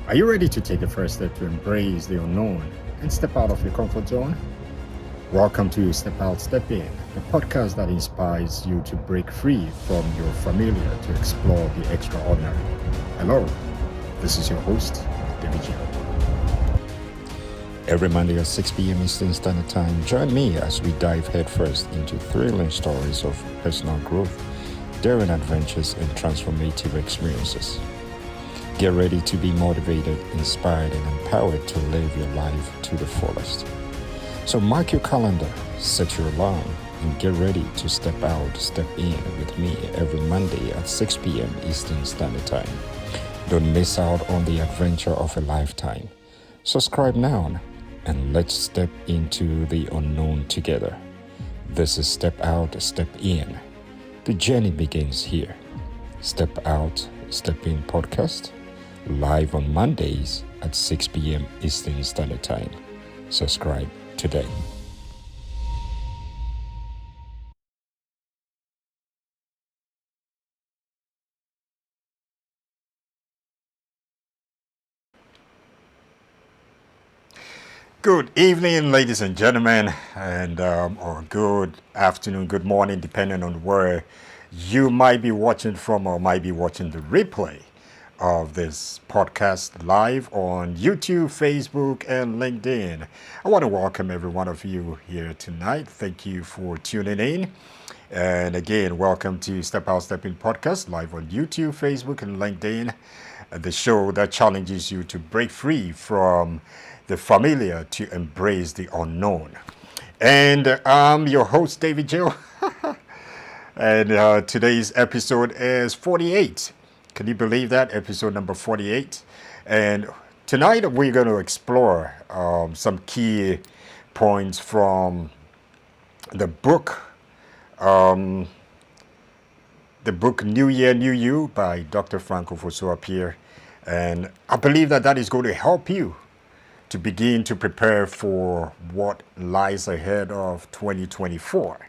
Are you ready to take the first step to embrace the unknown and step out of your comfort zone? Welcome to Step Out, Step In, the podcast that inspires you to break free from your familiar to explore the extraordinary. Hello, this is your host, David Gill. Every Monday at 6 p.m. Eastern Standard Time, join me as we dive headfirst into thrilling stories of personal growth, daring adventures, and transformative experiences. Get ready to be motivated, inspired, and empowered to live your life to the fullest. So mark your calendar, set your alarm, and get ready to step out, step in with me every Monday at 6 p.m. Eastern Standard Time. Don't miss out on the adventure of a lifetime. Subscribe now, and let's step into the unknown together. This is Step Out, Step In. The journey begins here. Step Out, Step In podcast, live on Mondays at 6 p.m. Eastern Standard Time. Subscribe today. Good evening, ladies and gentlemen, and or good afternoon, good morning, depending on where you might be watching from or might be watching the replay of this podcast live on YouTube, Facebook, and LinkedIn. I want to welcome every one of you here tonight. Thank you for tuning in. And again, welcome to Step Out, Step In podcast live on YouTube, Facebook, and LinkedIn. The show that challenges you to break free from the familiar to embrace the unknown. And I'm your host, David Gill. And today's episode is 48. Can you believe that? Episode number 48. And tonight we're going to explore some key points from the book New Year, New You by Dr. Franco Fosu-Appiah. And I believe that is going to help you to begin to prepare for what lies ahead of 2024.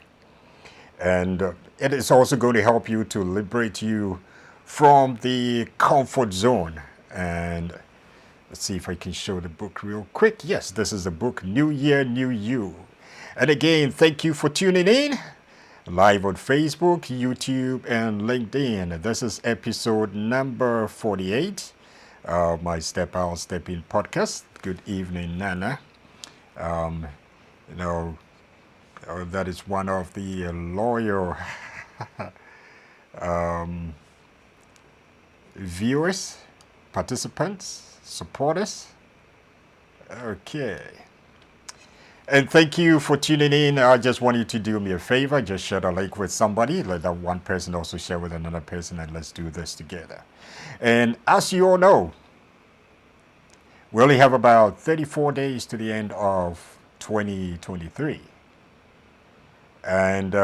And it is also going to help you to liberate you from the comfort zone. And let's see if I can show the book real quick. Yes, this is the book New Year, New You. And again, thank you for tuning in live on Facebook, YouTube, and LinkedIn. This is episode number 48 of my Step Out, Step In podcast. Good evening, Nana. That is one of the loyal viewers, participants, supporters. Okay. And thank you for tuning in. I just want you to do me a favor. Just share the link with somebody. Let that one person also share with another person, and let's do this together. And as you all know, we only have about 34 days to the end of 2023. And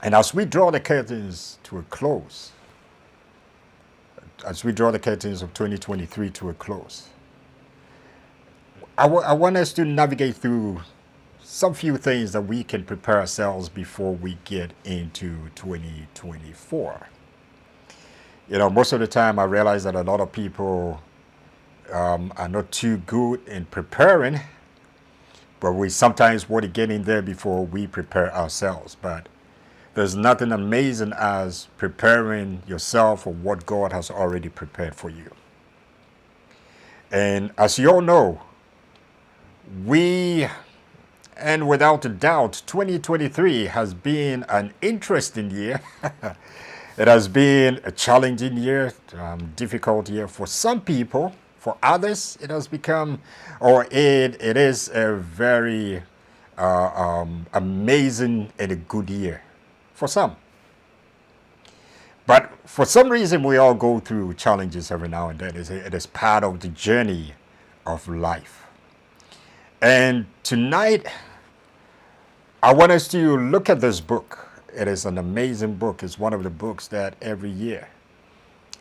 as we draw the curtains to a close, as we draw the curtains of 2023 to a close, I want us to navigate through some few things that we can prepare ourselves before we get into 2024. You know, most of the time I realize that a lot of people are not too good in preparing, but we sometimes want to get in there before we prepare ourselves. But there's nothing amazing as preparing yourself for what God has already prepared for you. And as you all know, and without a doubt, 2023 has been an interesting year. It has been a challenging year, difficult year for some people. For others, it has become, or it is a very amazing and a good year for some. But for some reason, we all go through challenges every now and then. It is part of the journey of life. And tonight, I want us to look at this book. It is an amazing book. It's one of the books that every year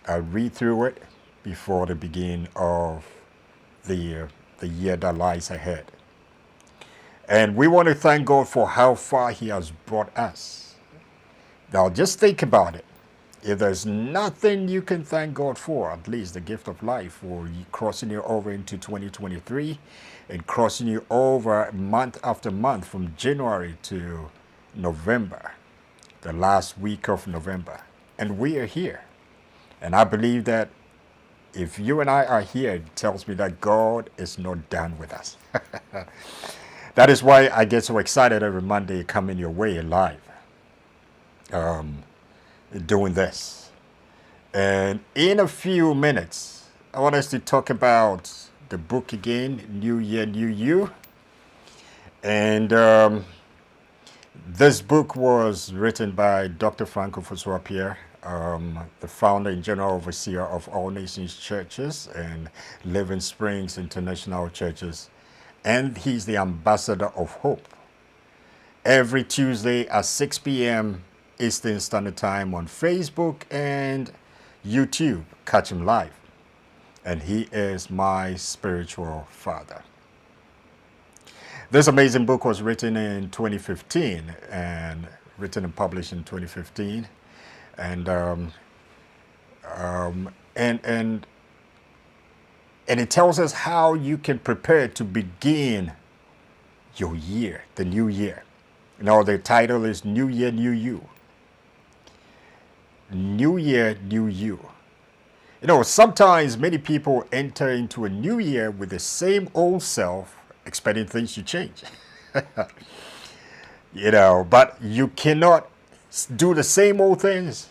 I read through it before the beginning of the year that lies ahead. And we want to thank God for how far He has brought us. Now, just think about it. If there's nothing you can thank God for, at least the gift of life, or crossing you over into 2023 and crossing you over month after month from January to November, the last week of November. And we are here. And I believe that if you and I are here, it tells me that God is not done with us. That is why I get so excited every Monday coming your way live. Doing this. And in a few minutes, I want us to talk about the book again, New Year, New You. And this book was written by Dr. Franco Fosuapierre, the founder and general overseer of All Nations Churches and Living Springs International Churches. And he's the ambassador of hope. Every Tuesday at 6 p.m. Eastern Standard Time on Facebook and YouTube. Catch him live. And he is my spiritual father. This amazing book was written in 2015 and written and published in 2015. And it tells us how you can prepare to begin your year, the new year. Now the title is New Year, New You. New Year, New You. You know, sometimes many people enter into a new year with the same old self, expecting things to change. You know, but you cannot do the same old things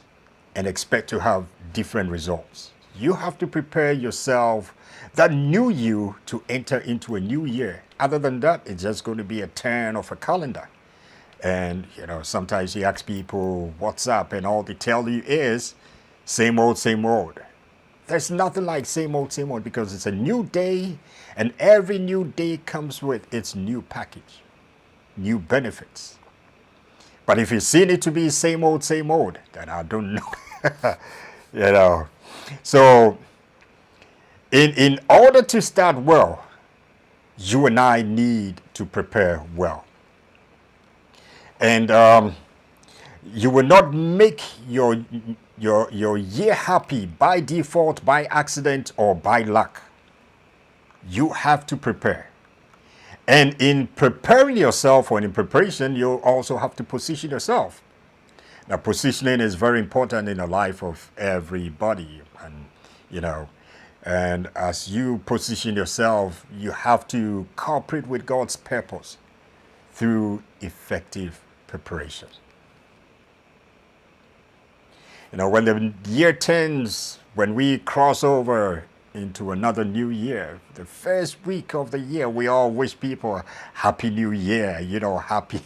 and expect to have different results. You have to prepare yourself, that new you, to enter into a new year. Other than that, it's just going to be a turn of a calendar. And, you know, sometimes you ask people, what's up? And all they tell you is, same old, same old. There's nothing like same old, because it's a new day. And every new day comes with its new package, new benefits. But if you see it to be same old, then I don't know. You know. So, in order to start well, you and I need to prepare well. And you will not make your year happy by default, by accident, or by luck. You have to prepare. And in preparing yourself, or in preparation, you also have to position yourself. Now, positioning is very important in the life of everybody. And, you know, and as you position yourself, you have to cooperate with God's purpose through effective preparation. When the year turns, when we cross over into another new year, the first week of the year, we all wish people a happy new year, happy.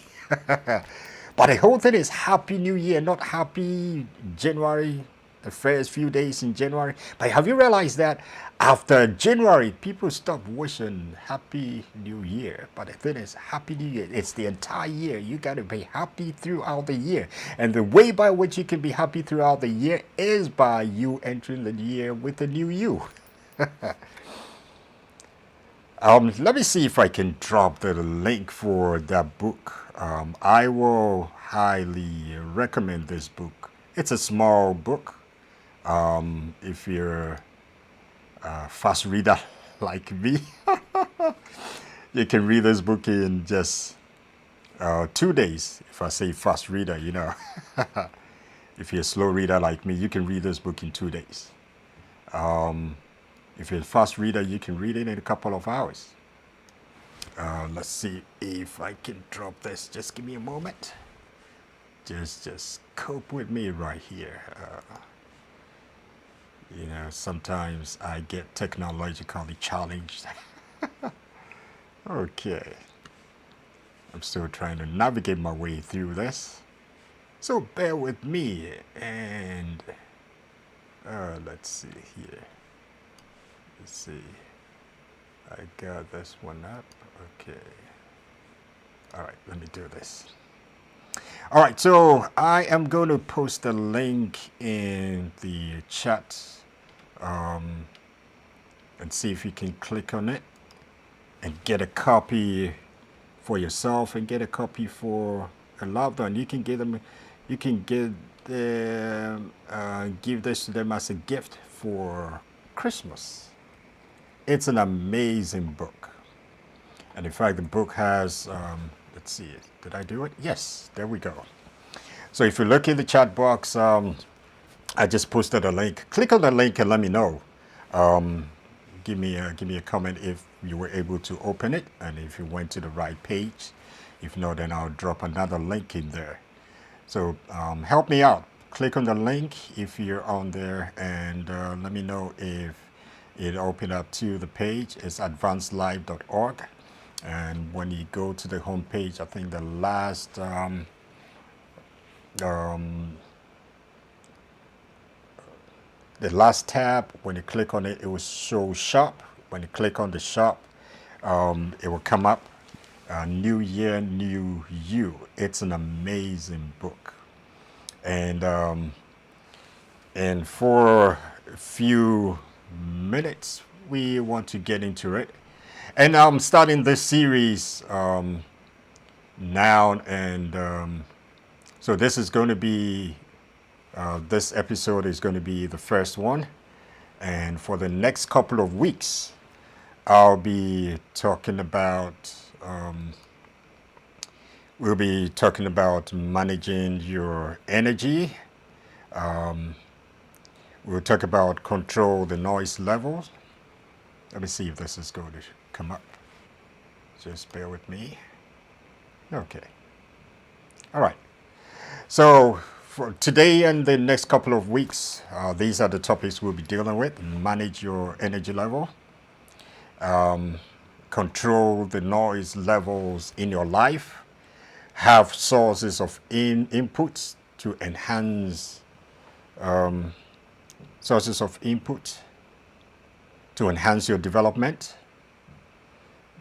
But the whole thing is happy new year, not happy January, the first few days in January. But have you realized that after January, people stop wishing happy new year? But the thing is, happy new year, it's the entire year. You got to be happy throughout the year. And the way by which you can be happy throughout the year is by you entering the year with the new you. Let me see if I can drop the link for that book. I will highly recommend this book. It's a small book. If you're a fast reader like me, you can read this book in just 2 days. If I say fast reader, if you're a slow reader like me, you can read this book in 2 days. If you're a fast reader, you can read it in a couple of hours. Let's see if I can drop this. Just give me a moment. Just cope with me right here. Sometimes I get technologically challenged. Okay. I'm still trying to navigate my way through this. So bear with me. And let's see here. Let's see. I got this one up. Okay. All right, let me do this. All right, so I am going to post a link in the chat and see if you can click on it and get a copy for yourself and get a copy for a loved one. You can give them, give this to them as a gift for Christmas. It's an amazing book. And in fact, the book has, let's see, did I do it? Yes, there we go. So if you look in the chat box, I just posted a link. Click on the link and let me know. Give me a comment if you were able to open it and if you went to the right page. If not, then I'll drop another link in there. So help me out. Click on the link if you're on there and let me know if it opened up to the page. It's advancedlife.org. And when you go to the home page, I think the last tab, when you click on it, it will show shop. When you click on the shop, it will come up, New Year, New You. It's an amazing book. And for a few minutes, we want to get into it. And I'm starting this series now, and so this is going to be, this episode is going to be the first one. And for the next couple of weeks, I'll be talking about, we'll be talking about managing your energy. We'll talk about control the noise levels. Let me see if this is going to come up. Just bear with me. Okay. All right. So for today and the next couple of weeks, these are the topics we'll be dealing with. Manage your energy level. Control the noise levels in your life. Have sources of inputs to enhance sources of input to enhance your development.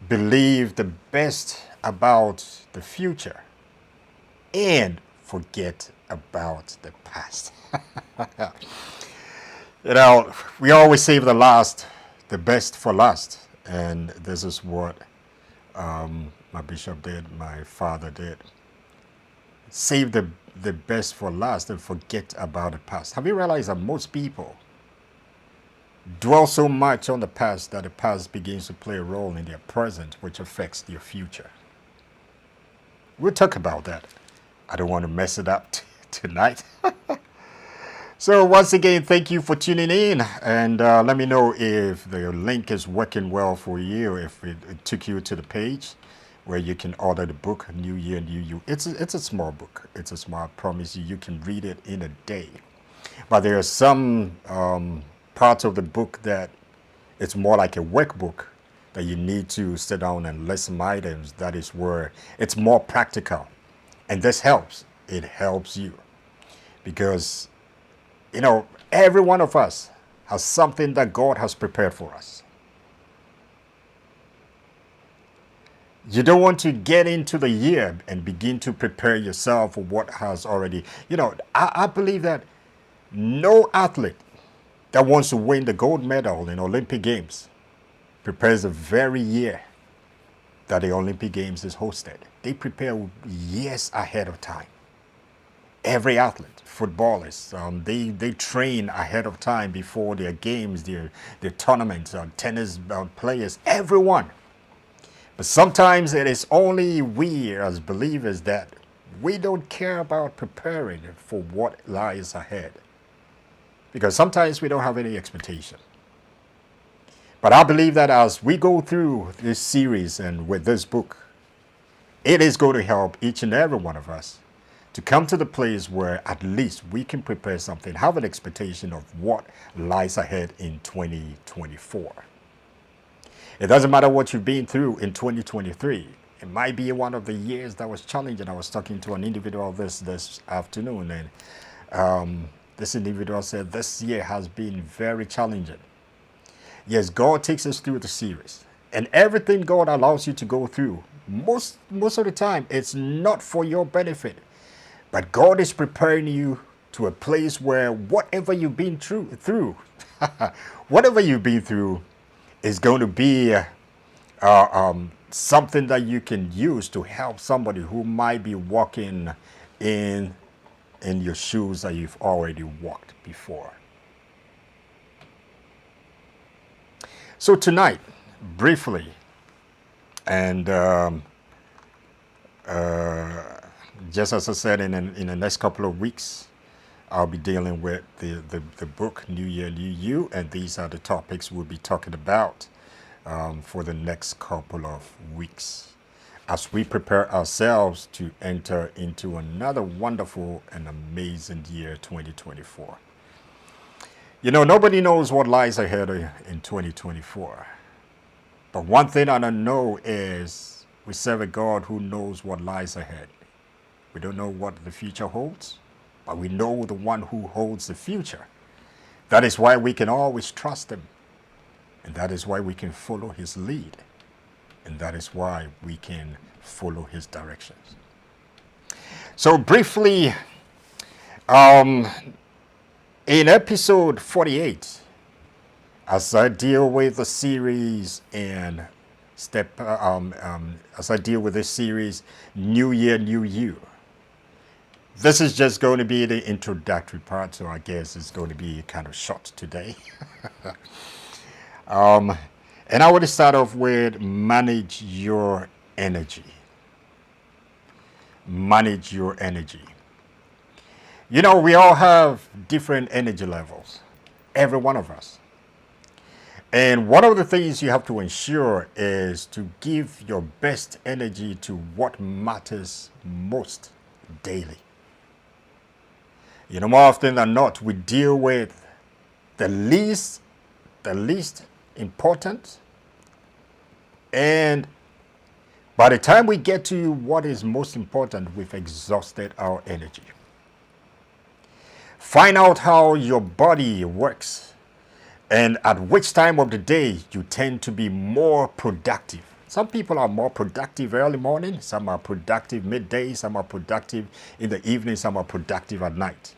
Believe the best about the future and forget about the past. We always save the best for last. And this is what my bishop did, my father did. Save the best for last and forget about the past. Have you realized that most people dwell so much on the past that the past begins to play a role in their present, which affects their future? We'll talk about that. I don't want to mess it up tonight. So once again, thank you for tuning in, and let me know if the link is working well for you, if it took you to the page where you can order the book, New Year, New You. It's a small book. It's a small, I promise you, you can read it in a day. But there are some parts of the book that it's more like a workbook that you need to sit down and list some items. That is where it's more practical. And this helps. It helps you because, every one of us has something that God has prepared for us. You don't want to get into the year and begin to prepare yourself for what has already, I believe that no athlete that wants to win the gold medal in Olympic Games prepares the very year that the Olympic Games is hosted. They prepare years ahead of time. Every athlete, footballers, they train ahead of time before their games, their tournaments, tennis players, everyone. But sometimes it is only we as believers that we don't care about preparing for what lies ahead. Because sometimes we don't have any expectation. But I believe that as we go through this series and with this book, it is going to help each and every one of us to come to the place where at least we can prepare something, have an expectation of what lies ahead in 2024. It doesn't matter what you've been through in 2023. It might be one of the years that was challenging. I was talking to an individual this afternoon, and this individual said this year has been very challenging. Yes, God takes us through the series, and everything God allows you to go through, most of the time, it's not for your benefit, but God is preparing you to a place where whatever you've been through, whatever you've been through, is going to be something that you can use to help somebody who might be walking in your shoes that you've already walked before. So tonight, briefly, and just as I said, in the next couple of weeks, I'll be dealing with the book New Year, New You, and these are the topics we'll be talking about for the next couple of weeks as we prepare ourselves to enter into another wonderful and amazing year, 2024. Nobody knows what lies ahead in 2024. But one thing I know is we serve a God who knows what lies ahead. We don't know what the future holds, but we know the one who holds the future. That is why we can always trust him. And that is why we can follow his lead. And that is why we can follow his directions. So briefly, in episode 48, as I deal with the series and as I deal with this series, New Year, New You, this is just going to be the introductory part, so I guess it's going to be kind of short today. And I want to start off with manage your energy. Manage your energy. We all have different energy levels, every one of us. And one of the things you have to ensure is to give your best energy to what matters most daily. More often than not, we deal with the least important. And by the time we get to what is most important, we've exhausted our energy. Find out how your body works and at which time of the day you tend to be more productive. Some people are more productive early morning, some are productive midday, some are productive in the evening, some are productive at night.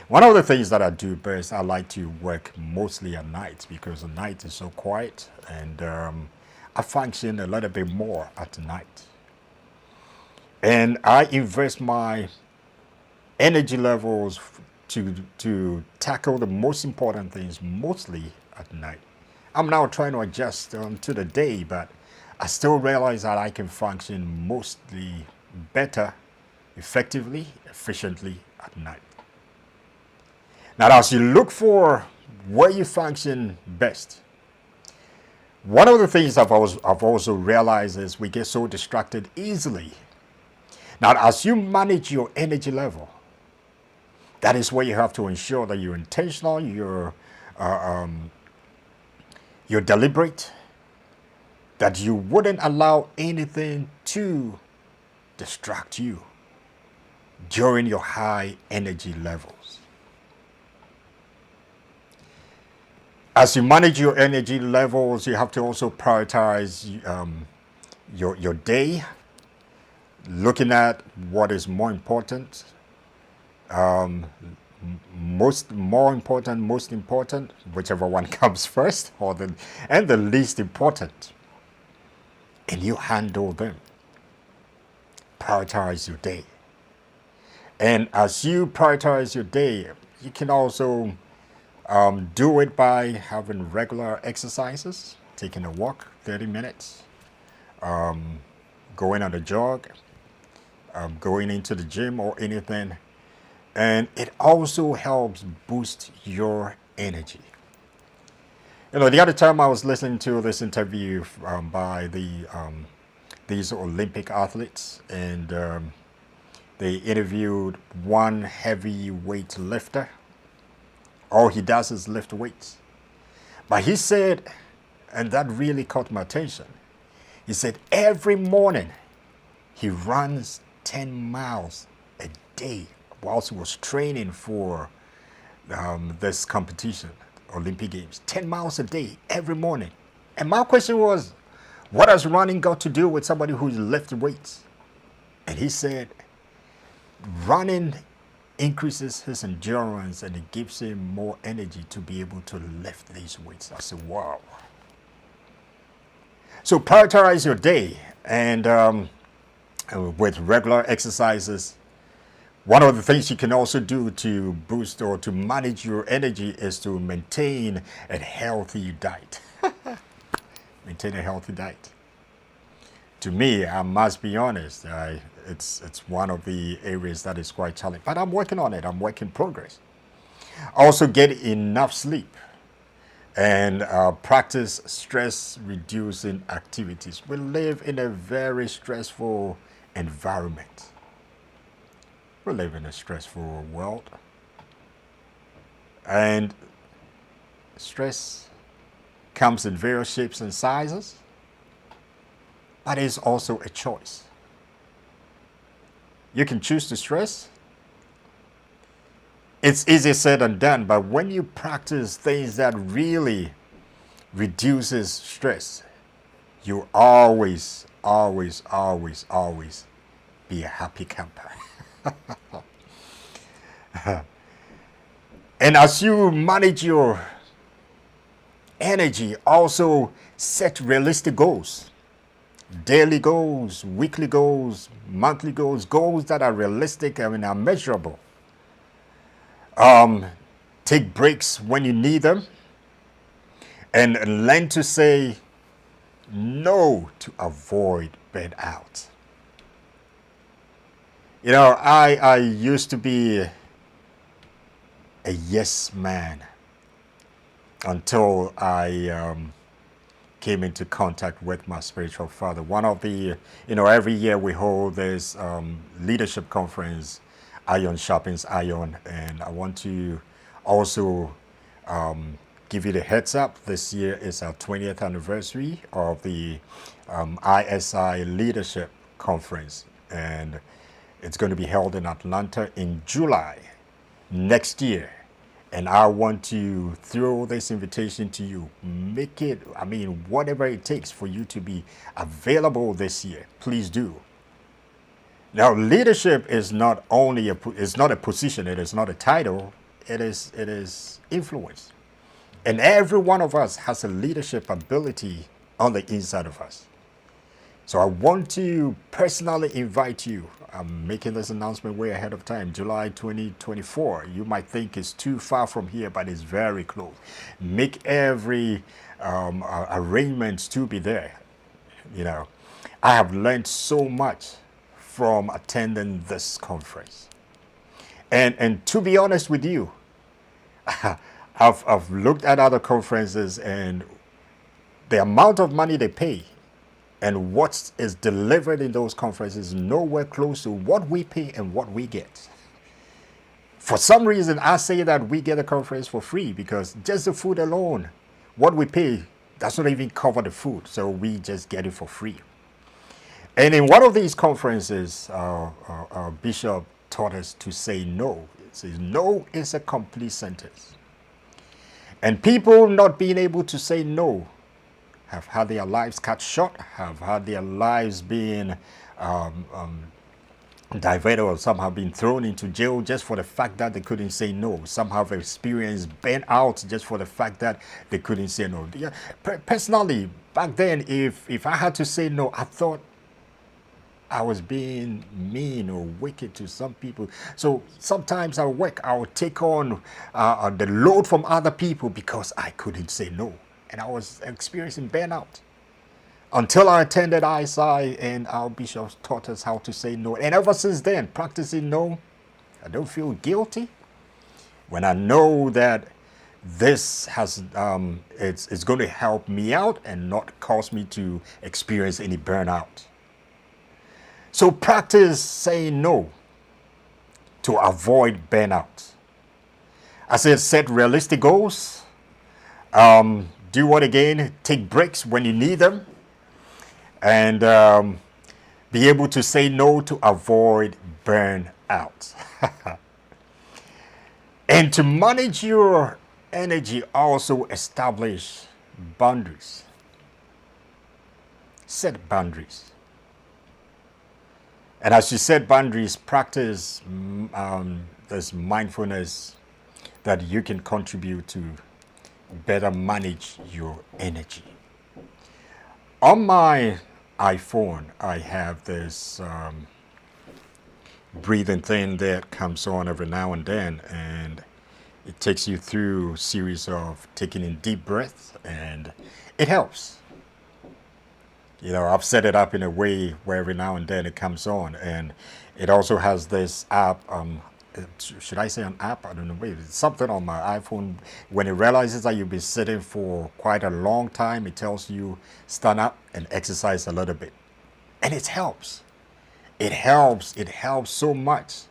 One of the things that I do best, I like to work mostly at night because the night is so quiet, and I function a little bit more at night. And I invest my energy levels to tackle the most important things mostly at night. I'm now trying to adjust to the day, but I still realize that I can function mostly better, effectively, efficiently at night. Now, as you look for where you function best, one of the things I've also realized is we get so distracted easily. Now, as you manage your energy level, That is where you have to ensure that you're intentional, you're deliberate, that you wouldn't allow anything to distract you during your high energy levels. As you manage your energy levels, you have to also prioritize your day, looking at what is more important, most important, whichever one comes first, and the least important, and you handle them. Prioritize your day. And as you prioritize your day, you can also do it by having regular exercises, taking a walk, 30 minutes, going on a jog, going into the gym or anything. And it also helps boost your energy. You know, the other time I was listening to this interview by these Olympic athletes, and they interviewed one heavyweight lifter. All he does is lift weights. But he said, and that really caught my attention, he said every morning he runs 10 miles a day whilst he was training for this competition, Olympic Games. 10 miles a day, every morning. And my question was, what has running got to do with somebody who's lifting weights? And he said, running increases his endurance and it gives him more energy to be able to lift these weights. I said, wow. So prioritize your day, and with regular exercises. One of the things you can also do to boost or to manage your energy is to maintain a healthy diet. Maintain a healthy diet. To me, I must be honest, it's one of the areas that is quite challenging. But I'm working on it. I'm work in progress. Also, get enough sleep and practice stress-reducing activities. We live in a very stressful environment. We live in a stressful world. And stress comes in various shapes and sizes, but it's also a choice. You can choose to stress. It's easier said than done, but when you practice things that really reduces stress, you always be a happy camper. And as you manage your energy, also set realistic goals. Daily goals, weekly goals, monthly goals, goals that are realistic and are measurable. Take breaks when you need them, and learn to say no to avoid burnout. You know, I used to be a yes man until I came into contact with my spiritual father. One of the, every year we hold this leadership conference, Iron Sharpens Iron, and I want to also give you the heads up. This year is our 20th anniversary of the ISI Leadership Conference, and it's going to be held in Atlanta in July next year. And I want to throw this invitation to you. Make it, whatever it takes for you to be available this year, please do. Now, leadership is not only it's not a position, it is not a title, it is influence. And every one of us has a leadership ability on the inside of us. So I want to personally invite you. I'm making this announcement way ahead of time, July 2024. You might think it's too far from here, but it's very close. Make every arrangements to be there. I have learned so much from attending this conference. And to be honest with you, I've looked at other conferences, and the amount of money they pay and what is delivered in those conferences is nowhere close to what we pay and what we get For some reason, I say that we get a conference for free because just the food alone, what we pay does not even cover the food. So we just get it for free. And in one of these conferences, our bishop taught us to say no. It says no is a complete sentence. And people not being able to say no have had their lives cut short, have had their lives being diverted, or some have been thrown into jail just for the fact that they couldn't say no. Some have experienced burnout just for the fact that they couldn't say no. Yeah, personally, back then, if I had to say no, I thought I was being mean or wicked to some people. So sometimes at work, I would take on the load from other people because I couldn't say no. And I was experiencing burnout. Until I attended ISI and our bishops taught us how to say no. And ever since then, practicing no, I don't feel guilty. When I know that this has it's going to help me out and not cause me to experience any burnout. So practice saying no to avoid burnout. I said set realistic goals. Do what again? Take breaks when you need them. And be able to say no to avoid burnout. And to manage your energy, also establish boundaries. Set boundaries. And as you set boundaries, practice this mindfulness that you can contribute to better manage your energy. On my iPhone, I have this breathing thing that comes on every now and then, and it takes you through a series of taking in deep breaths, and it helps. You know, I've set it up in a way where every now and then it comes on, and it also has this app. Should I say an app? I don't know. It's something on my iPhone. When it realizes that you've been sitting for quite a long time, it tells you stand up and exercise a little bit. And it helps. It helps. It helps so much.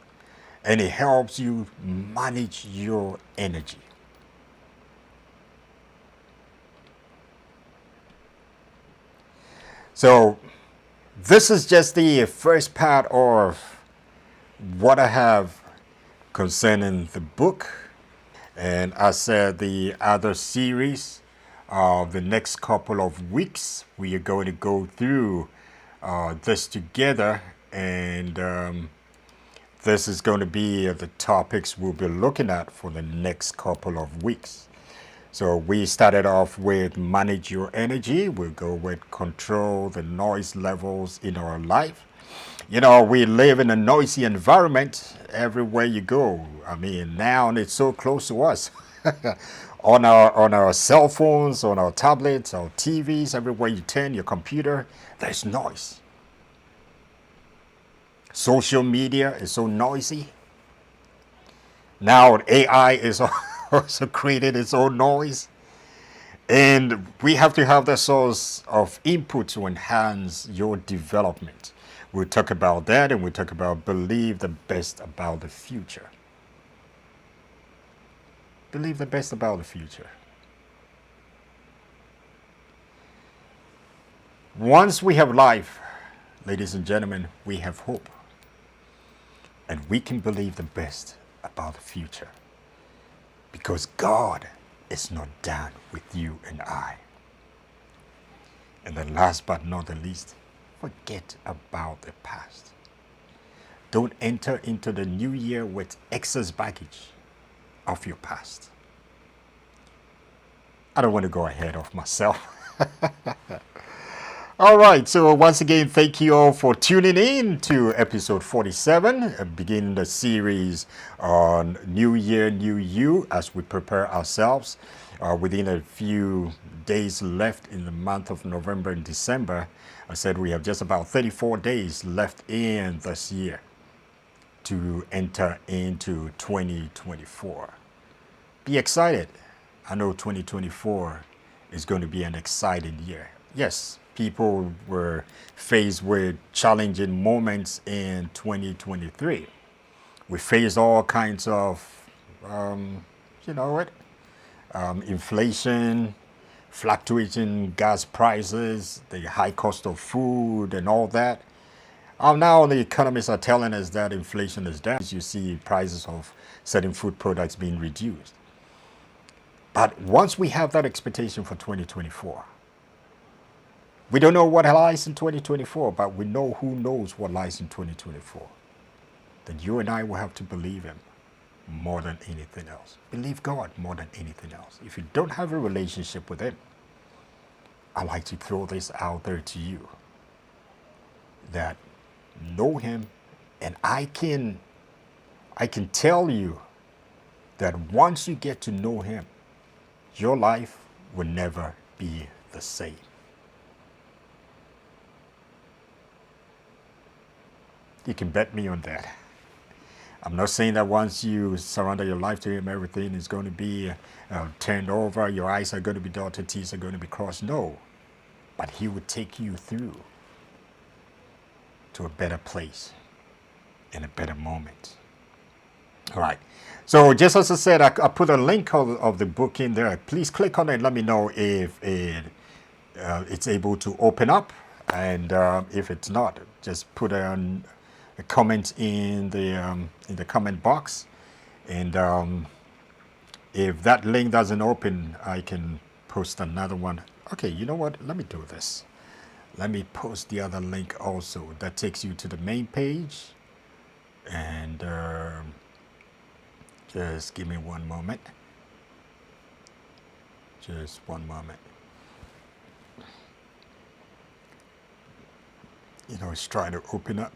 And it helps you manage your energy. So this is just the first part of what I have concerning the book. And I said the other series of the next couple of weeks, we are going to go through this together. And this is going to be the topics we'll be looking at for the next couple of weeks. So we started off with manage your energy. We'll go with control the noise levels in our life. You know, we live in a noisy environment everywhere you go. I mean, now it's so close to us. on our cell phones, on our tablets, our TVs, everywhere you turn your computer, there's noise. Social media is so noisy. Now AI is also created its own noise. And we have to have the source of input to enhance your development. We'll talk about that, and we'll talk about believe the best about the future. Believe the best about the future. Once we have life, ladies and gentlemen, we have hope. And we can believe the best about the future. Because God is not done with you and I. And then last but not the least, forget about the past. Don't enter into the new year with excess baggage of your past. I don't want to go ahead of myself. All right, so once again, thank you all for tuning in to episode 47, beginning the series on New Year, New You, as we prepare ourselves within a few days left in the month of November and December. I said we have just about 34 days left in this year to enter into 2024. Be excited. I know 2024 is going to be an exciting year. Yes, people were faced with challenging moments in 2023. We face all kinds of, you know what, inflation, fluctuating gas prices, the high cost of food, and all that. Now the economists are telling us that inflation is down. You see prices of certain food products being reduced. But once we have that expectation for 2024, we don't know what lies in 2024, but we know who knows what lies in 2024. Then you and I will have to believe him more than anything else. Believe God more than anything else. If you don't have a relationship with him, I'd like to throw this out there to you, that know him, and I can tell you that once you get to know him, your life will never be the same. You can bet me on that. I'm not saying that once you surrender your life to him, everything is going to be turned over, your eyes are going to be dotted, T's are going to be crossed. No, but he will take you through to a better place in a better moment. All right. So just as I said, I put a link of the book in there. Please click on it. Let me know if it's able to open up. And if it's not, just put a comment in the comment box. And if that link doesn't open, I can post another one. Okay, you know what? Let me do this. Let me post the other link also. That takes you to the main page. And just give me one moment. Just one moment. You know, it's trying to open up.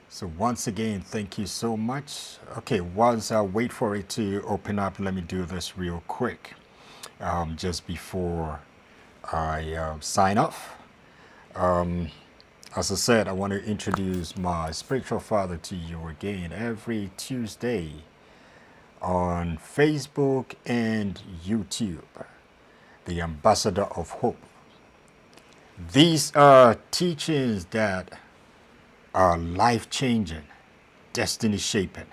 So once again, thank you so much. Okay, once I wait for it to open up, let me do this real quick. Just before I sign off. As I said, I want to introduce my spiritual father to you again every Tuesday on Facebook and YouTube, the Ambassador of Hope. These are teachings that are life-changing, destiny-shaping.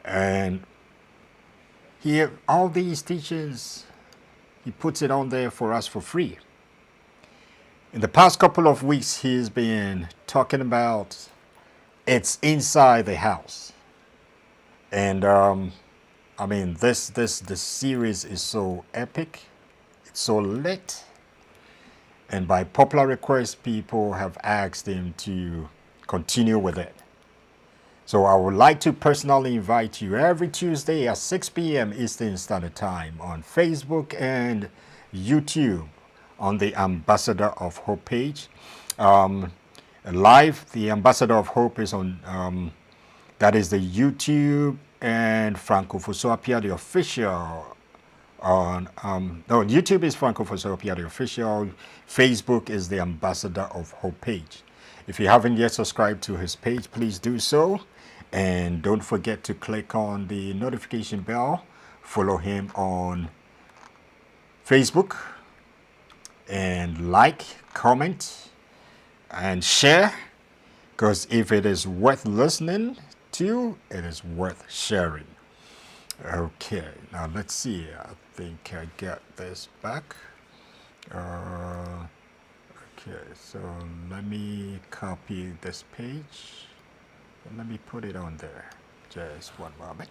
And here, all these teachings, he puts it on there for us for free. In the past couple of weeks, he's been talking about it's inside the house. And I mean, this series is so epic, it's so lit. And by popular request, people have asked him to continue with it. So I would like to personally invite you every Tuesday at 6 p.m. Eastern Standard Time on Facebook and YouTube on the Ambassador of Hope page. Live, the Ambassador of Hope is on, that is the YouTube and Franco Fosopia, the official. No, YouTube is Franco Fosopia, the official. Facebook is the Ambassador of Hope page. If you haven't yet subscribed to his page, please do so. And don't forget to click on the notification bell. Follow him on Facebook. And like, comment, and share. Because if it is worth listening to, it is worth sharing. Okay, now let's see. I think I got this back. Okay, so let me copy this page. And let me put it on there. Just one moment.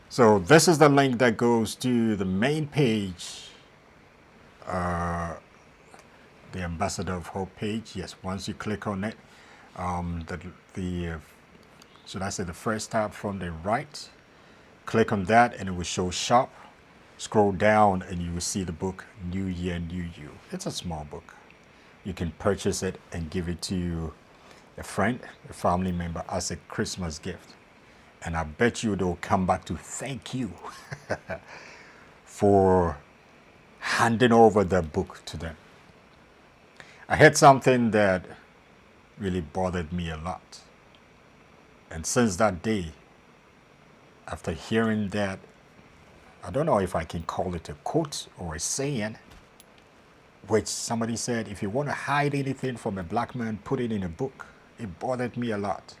So this is the link that goes to the main page, the Ambassador of Hope page. Yes, once you click on it, should I say the first tab from the right, click on that and it will show shop. Scroll down and you will see the book New Year, New You. It's a small book. You can purchase it and give it to a friend, a family member as a Christmas gift. And I bet you they'll come back to thank you for handing over the book to them. I heard something that really bothered me a lot. And since that day, after hearing that, I don't know if I can call it a quote or a saying. which somebody said, if you want to hide anything from a black man, put it in a book. It bothered me a lot.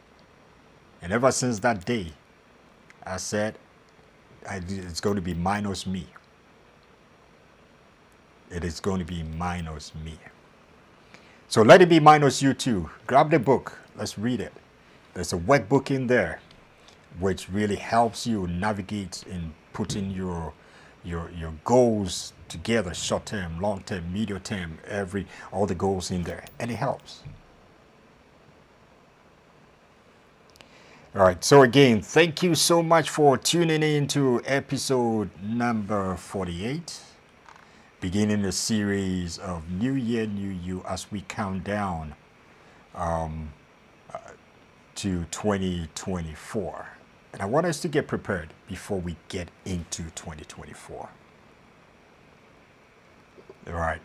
And ever since that day, I said, it's going to be minus me. It is going to be minus me. So let it be minus you too. Grab the book. Let's read it. There's a workbook in there which really helps you navigate in putting your goals together, short term, long term, medium term, all the goals in there, and it helps. All right, so again, thank you so much for tuning in to episode number 48, beginning the series of New Year, New You as we count down to 2024. And I want us to get prepared before we get into 2024. All right.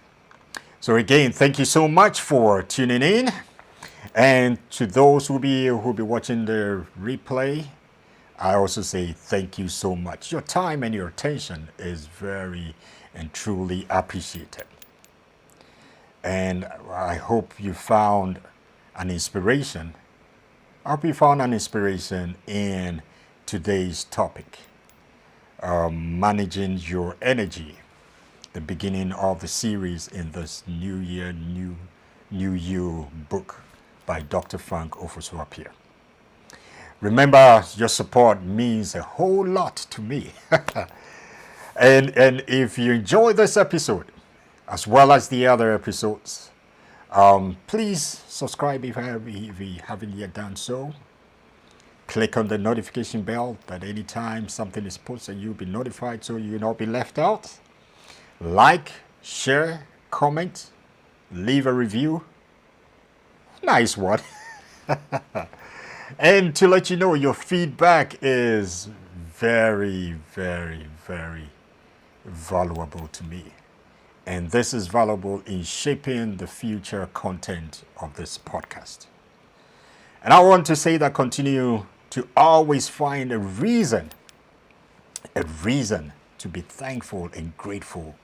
So again, thank you so much for tuning in. And to those who'll be watching the replay, I also say thank you so much. Your time and your attention is very and truly appreciated. And I hope you found an inspiration. I hope you found an inspiration in today's topic, managing your energy, the beginning of the series in this New Year, New You book by Dr. Frank Offosuapia. Remember, your support means a whole lot to me. and if you enjoy this episode, as well as the other episodes, please subscribe if you haven't yet done so. Click on the notification bell that anytime something is posted, you'll be notified so you'll not be left out. Like, share, comment, leave a review. Nice one. And to let you know, your feedback is very, very, very valuable to me. And this is valuable in shaping the future content of this podcast. And I want to say that continue to always find a reason to be thankful and grateful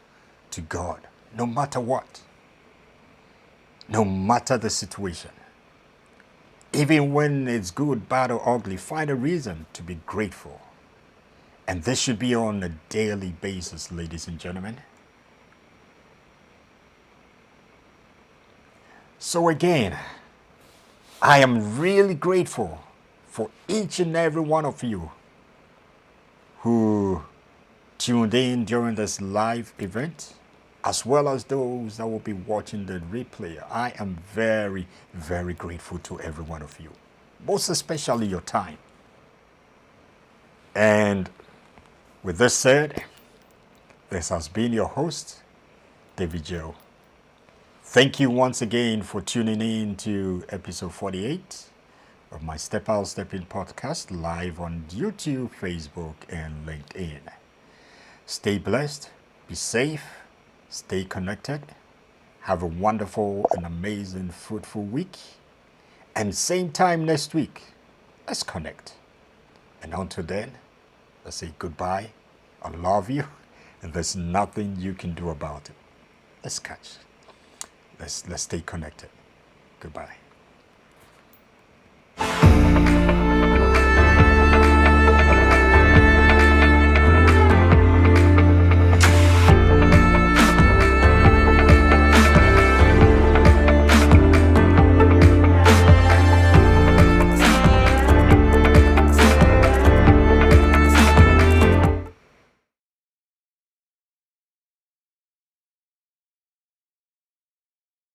to God, no matter what, no matter the situation. Even when it's good, bad, or ugly, find a reason to be grateful. And this should be on a daily basis, ladies and gentlemen. So again, I am really grateful for each and every one of you who tuned in during this live event, as well as those that will be watching the replay. I am very, very grateful to every one of you, most especially your time. And with this said, this has been your host, David Joe. Thank you once again for tuning in to episode 48 of my Step Out, Step In podcast, live on YouTube, Facebook, and LinkedIn. Stay blessed, be safe, stay connected, have a wonderful and amazing, fruitful week. And same time next week, let's connect. And until then, let's say goodbye. I love you, and there's nothing you can do about it. Let's catch. Let's stay connected. Goodbye.